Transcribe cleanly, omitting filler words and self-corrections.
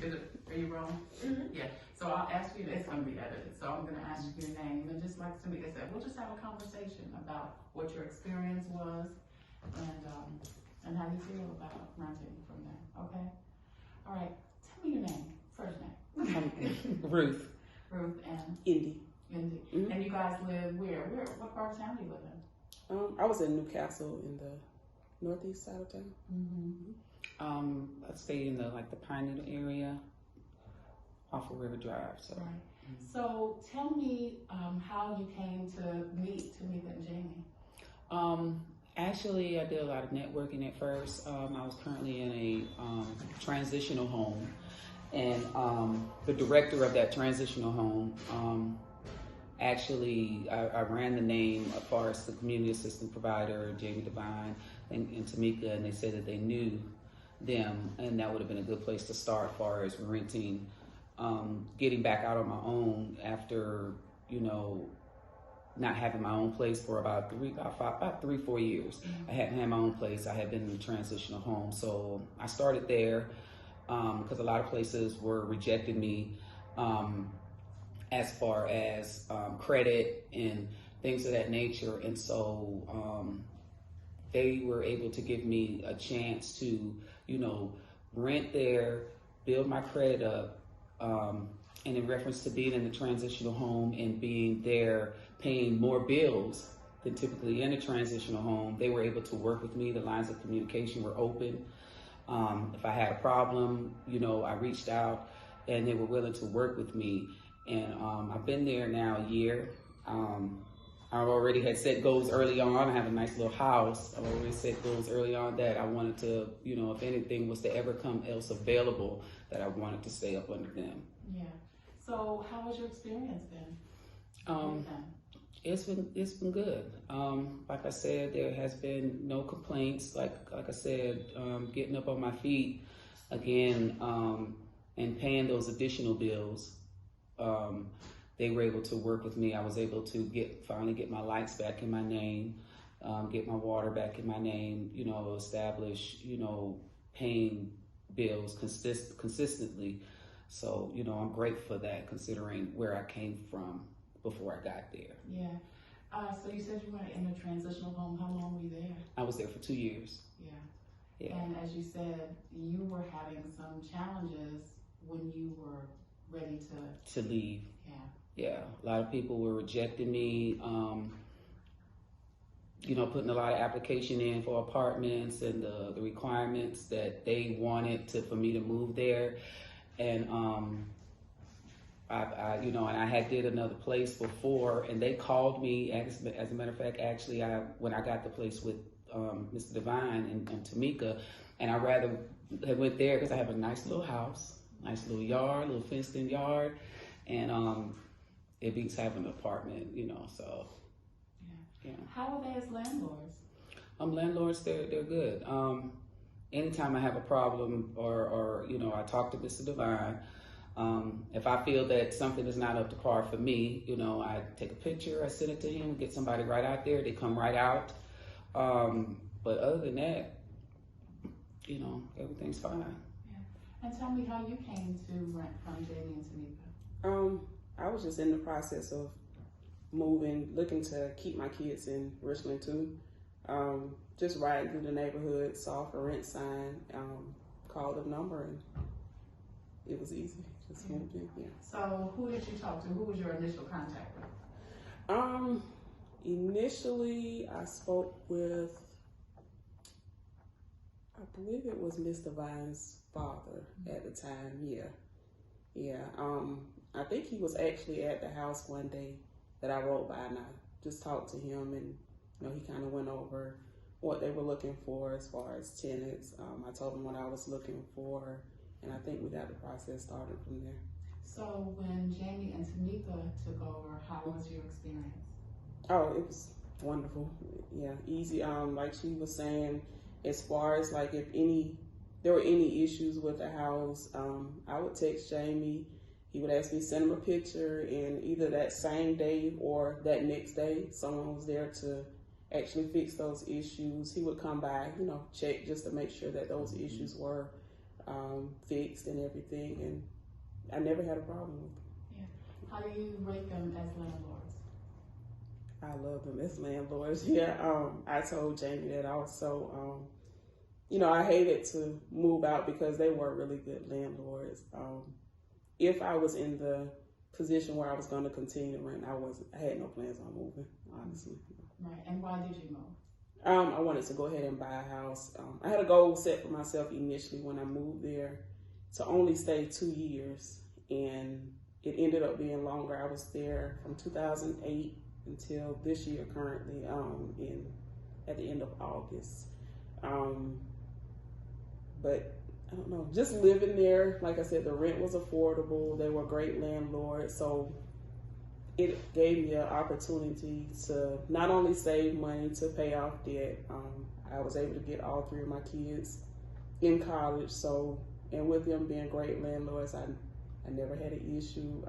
Are you wrong? Mm-hmm. Yeah. So I'll ask you, it's going to be edited. So I'm going to ask you your name. And just like Tameika said, we'll just have a conversation about what your experience was and how you feel about renting from there. Okay? All right. Tell me your name. First name. Ruth. Ruth and Indy. Indy. Mm-hmm. And you guys live where? What part of town do you live in? I was in Newcastle in the northeast side of town. Mm-hmm. I stay in the Pioneer area off of River Drive. So, right. So tell me how you came to meet Tameika and Jamie. Actually, I did a lot of networking at first. I was currently in a transitional home, and the director of that transitional home, actually, I ran the name as far as the community assistant provider, Jamie Devine and Tameika, and they said that they knew them, and that would have been a good place to start as far as renting. Getting back out on my own after, not having my own place for about 3-4 years. Mm-hmm. I hadn't had my own place. I had been in a transitional home. So I started there because a lot of places were rejecting me as far as credit and things of that nature. And so they were able to give me a chance to, rent there, build my credit up. And in reference to being in the transitional home and being there paying more bills than typically in a transitional home, they were able to work with me. The lines of communication were open. If I had a problem, I reached out and they were willing to work with me. And I've been there now a year. I already had set goals early on. I have a nice little house. I already set goals early on that I wanted to, if anything was to ever come else available, that I wanted to stay up under them. Yeah. So how was your experience then? It's been good. Like I said, there has been no complaints. Like I said, getting up on my feet again and paying those additional bills. They were able to work with me. I was able to finally get my lights back in my name, get my water back in my name, establish, paying bills consistently. So, I'm grateful for that considering where I came from before I got there. Yeah. So you said you were in a transitional home. How long were you there? I was there for 2 years. Yeah. And as you said, you were having some challenges when you were ready to leave. Yeah, a lot of people were rejecting me, putting a lot of application in for apartments and the requirements that they wanted for me to move there. And I had did another place before, and they called me. As a matter of fact, actually, when I got the place with Mr. Devine and Tameika, and I rather had went there because I have a nice little house, nice little yard, little fenced-in yard, and it beats having an apartment, so. Yeah. How are they as landlords? Landlords, they're good. Anytime I have a problem or I talk to Mr. Devine, if I feel that something is not up to par for me, I take a picture, I send it to him, get somebody right out there, they come right out. But other than that, everything's fine. Yeah. And tell me how you came to rent from Jamie and Tameika. I was just in the process of moving, looking to keep my kids in Richmond too. Just riding through the neighborhood, saw a rent sign, called the number, and it was easy. Just moved in. Yeah. So who did you talk to? Who was your initial contact with? Initially I spoke with, I believe it was Miss Devine's father at the time. Yeah. I think he was actually at the house one day that I rode by, and I just talked to him, and he kind of went over what they were looking for as far as tenants. I told him what I was looking for, and I think we got the process started from there. So when Jamie and Tameika took over, how was your experience? Oh, it was wonderful. Yeah, easy. Like she was saying, as far as like if there were any issues with the house, I would text Jamie. He would ask me to send him a picture, and either that same day or that next day, someone was there to actually fix those issues. He would come by, check just to make sure that those issues were fixed and everything, and I never had a problem with them. How do you rate them as landlords? I love them as landlords. Yeah, I told Jamie that also. You know, I hated to move out because they were really good landlords. If I was in the position where I was going to continue to rent, I had no plans on moving, honestly. Right, and why did you move? I wanted to go ahead and buy a house. I had a goal set for myself initially when I moved there to only stay 2 years, and it ended up being longer. I was there from 2008 until this year currently, at the end of August. But I don't know, just living there, like I said, the rent was affordable. They were great landlords. So it gave me an opportunity to not only save money to pay off debt, I was able to get all 3 of my kids in college. So, and with them being great landlords, I never had an issue.